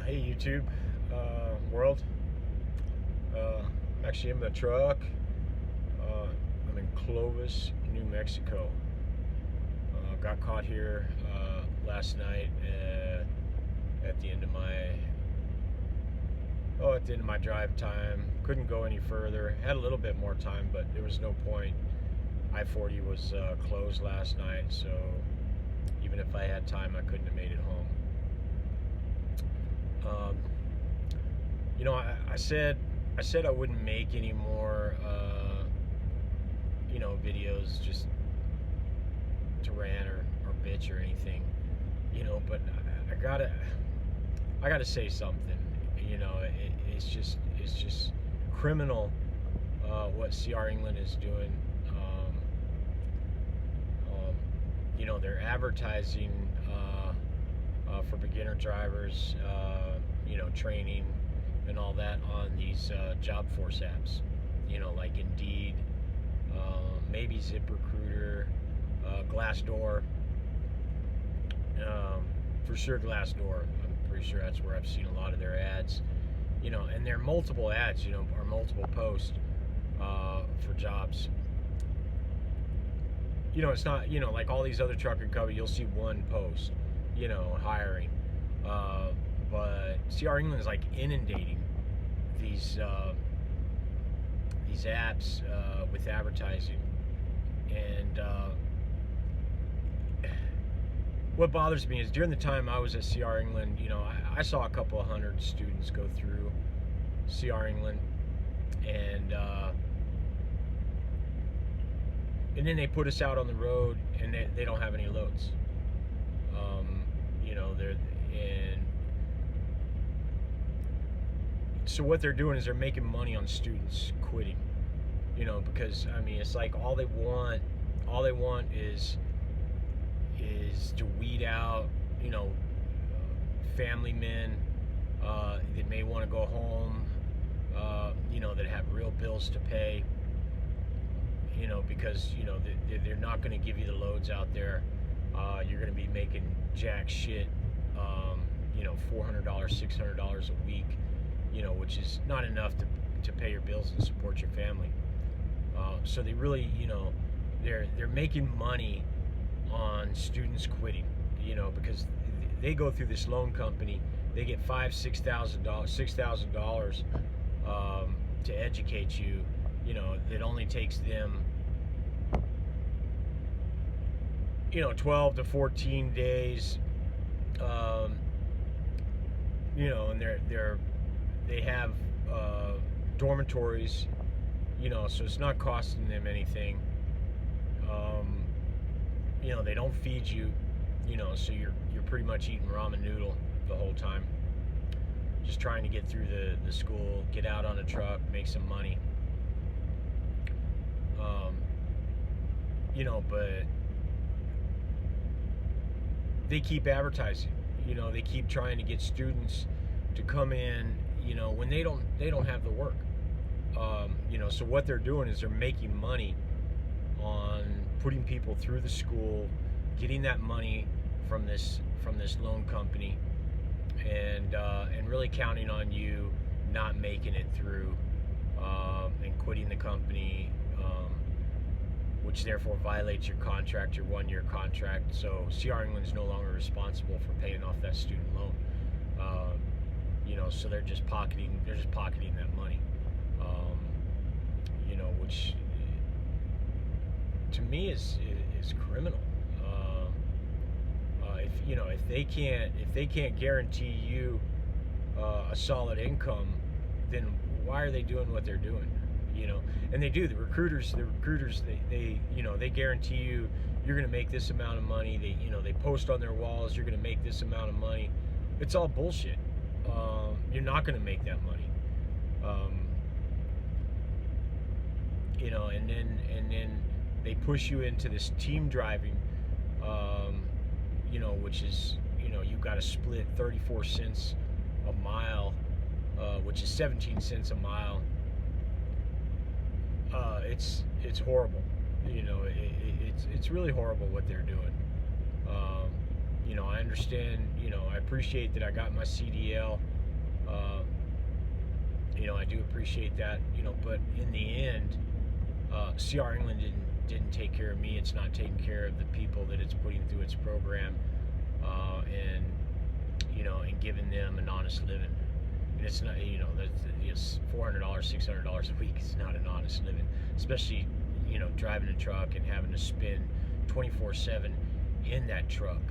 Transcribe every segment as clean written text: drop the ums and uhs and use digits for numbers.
Hey YouTube world. I'm actually in the truck. I'm in Clovis, New Mexico. Got caught here last night at the end of my drive time. Couldn't go any further. Had a little bit more time, but there was no point. I-40 was closed last night, so even if I had time, I couldn't have made it home. I said I wouldn't make any more, videos just to rant or bitch or anything, but I gotta say something. It's just criminal what CR England is doing. They're advertising for beginner drivers, training and all that on these job force apps, like Indeed, maybe ZipRecruiter, Glassdoor, for sure Glassdoor. I'm pretty sure that's where I've seen a lot of their ads, and there are multiple ads, or multiple posts for jobs. It's not, like all these other trucking companies, you'll see one post, hiring. But CR England is like inundating these apps with advertising. And what bothers me is during the time I was at CR England, I saw a couple of hundred students go through CR England, and then they put us out on the road, and they don't have any loads. So what they're doing is they're making money on students quitting. Because it's like all they want is to weed out, family men that may want to go home, that have real bills to pay. Because they're not going to give you the loads out there. You're going to be making jack shit, $400, $600 a week, which is not enough to pay your bills and support your family. So they really, they're making money on students quitting, because they go through this loan company. They get $6,000 to educate you. That only takes them 12 to 14 days, and they have dormitories, so it's not costing them anything. They don't feed you, so you're pretty much eating ramen noodle the whole time, just trying to get through the school, get out on a truck, make some money. But they keep advertising. They keep trying to get students to come in, when they don't have the work. So what they're doing is they're making money on putting people through the school, getting that money from this loan company, and really counting on you not making it through, and quitting the company, which therefore violates your contract, your 1-year contract. So CR England is no longer responsible for paying off that student loan. So they're just pocketing that money, which to me is criminal. If they can't guarantee you a solid income, then why are they doing what they're doing? And they do. The recruiters, they guarantee you you're going to make this amount of money. They post on their walls, you're going to make this amount of money. It's all bullshit. You're not going to make that money. And then they push you into this team driving, which is, you've got to split 34 cents a mile, which is 17 cents a mile. It's horrible. It's really horrible what they're doing. I understand. I appreciate that I got my CDL. Uh, I do appreciate that. But in the end, CR England didn't take care of me. It's not taking care of the people that it's putting through its program, and and giving them an honest living. And it's not, that's $400, $600 a week is not an honest living, especially driving a truck and having to spend 24/7 in that truck.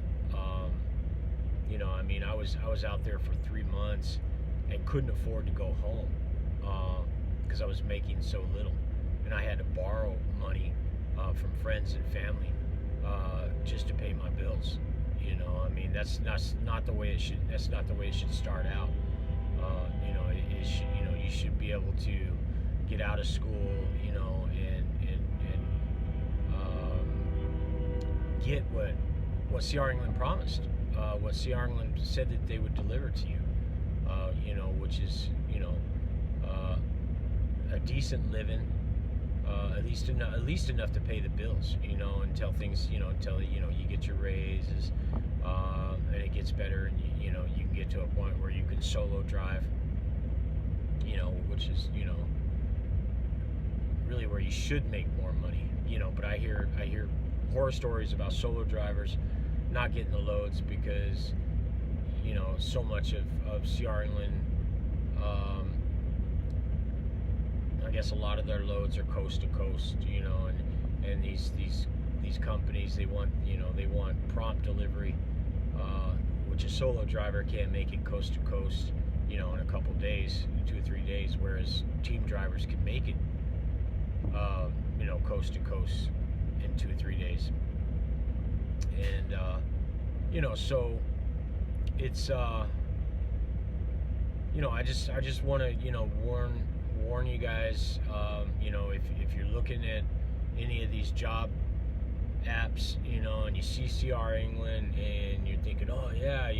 I was out there for 3 months and couldn't afford to go home because I was making so little, and I had to borrow money from friends and family just to pay my bills. That's not the way it should. That's not the way it should start out. It should, you should be able to get out of school, and get what CR England promised, what CR England said that they would deliver to you, which is a decent living, at least enough to pay the bills, until things, until you get your raises, and it gets better, and you can get to a point where you can solo drive, which is really where you should make more money, but I hear horror stories about solo drivers not getting the loads because so much of CR England, I guess a lot of their loads are coast to coast, and these companies, they want prompt delivery, which a solo driver can't make it coast to coast, in a couple days, 2 or 3 days, whereas team drivers can make it, coast to coast in 2 or 3 days. And so it's I just want to warn you guys, if you're looking at any of these job apps, and you see CR England and you're thinking, oh yeah,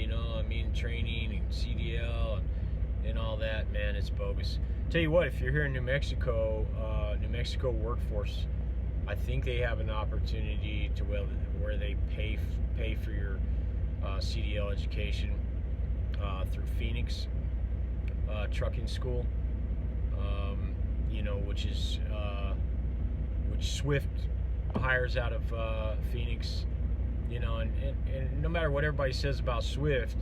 training and CDL and all that, man, it's bogus. Tell you what, if you're here in New Mexico workforce, I think they have an opportunity to where they pay for your CDL education through Phoenix Trucking School, which Swift hires out of Phoenix, and no matter what everybody says about Swift,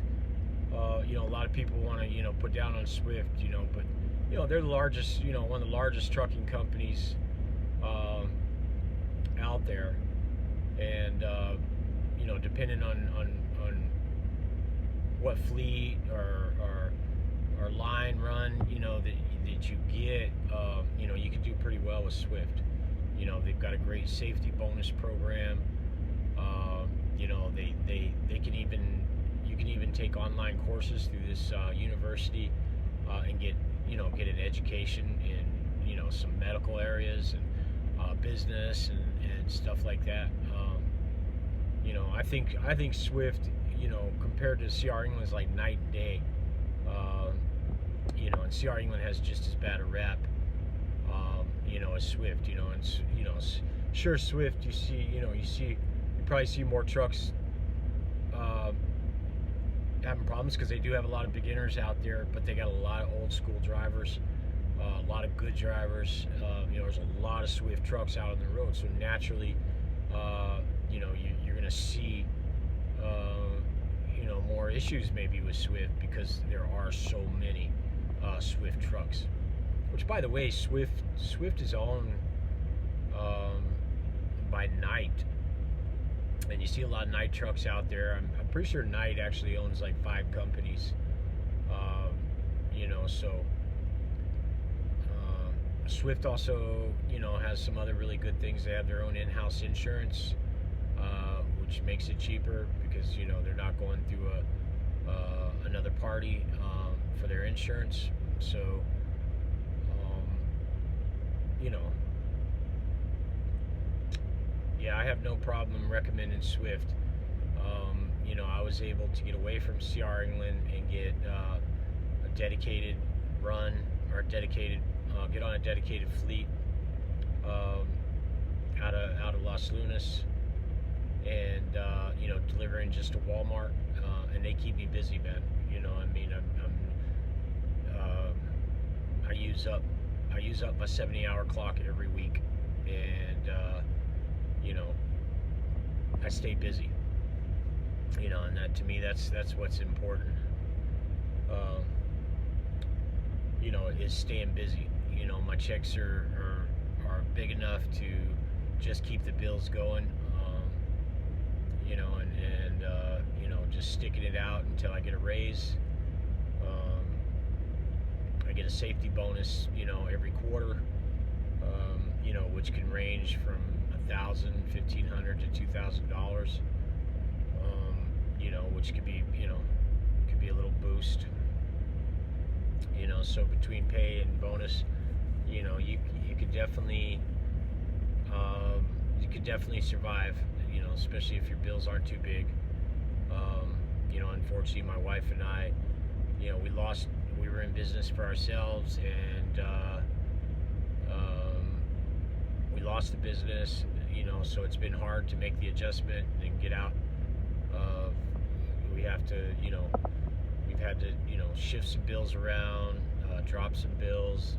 a lot of people want to put down on Swift, but they're the largest, one of the largest trucking companies out there, and depending on what fleet or line run that you get, you can do pretty well with Swift. They've got a great safety bonus program. They can even, you can even take online courses through this university and get an education in some medical areas and business and stuff like that. I think Swift, compared to CR England, is like night and day. And CR England has just as bad a rap, as Swift. Sure, Swift, you probably see more trucks having problems because they do have a lot of beginners out there, but they got a lot of old school drivers, a lot of good drivers. There's a lot of Swift trucks out on the road, so naturally, you're going to see, more issues maybe with Swift because there are so many Swift trucks. Which, by the way, Swift is owned by Knight, and you see a lot of Knight trucks out there. I'm pretty sure Knight actually owns like 5 companies. So Swift also, has some other really good things. They have their own in-house insurance, which makes it cheaper because they're not going through another party for their insurance. So yeah, I have no problem recommending Swift. I was able to get away from CR England and get a dedicated run, or get on a dedicated fleet out of Las Lunas, and delivering just to Walmart, and they keep me busy, man. I use up my 70-hour clock every week, and you know, I stay busy. You know, and that, to me, that's what's important. Um, you know, is staying busy. You know, my checks are big enough to just keep the bills going. You know, and you know, just sticking it out until I get a raise. I get a safety bonus, you know, every quarter. You know, which can range from $1,000, $1,500 to $2,000. You know, which could be, you know, could be a little boost. You know, so between pay and bonus, you know, you could definitely survive. You know, especially if your bills aren't too big. You know, unfortunately, my wife and I, you know, we were in business for ourselves, and we lost the business. You know, so it's been hard to make the adjustment and get out of. We have to, you know, we've had to, you know, shift some bills around, drop some bills,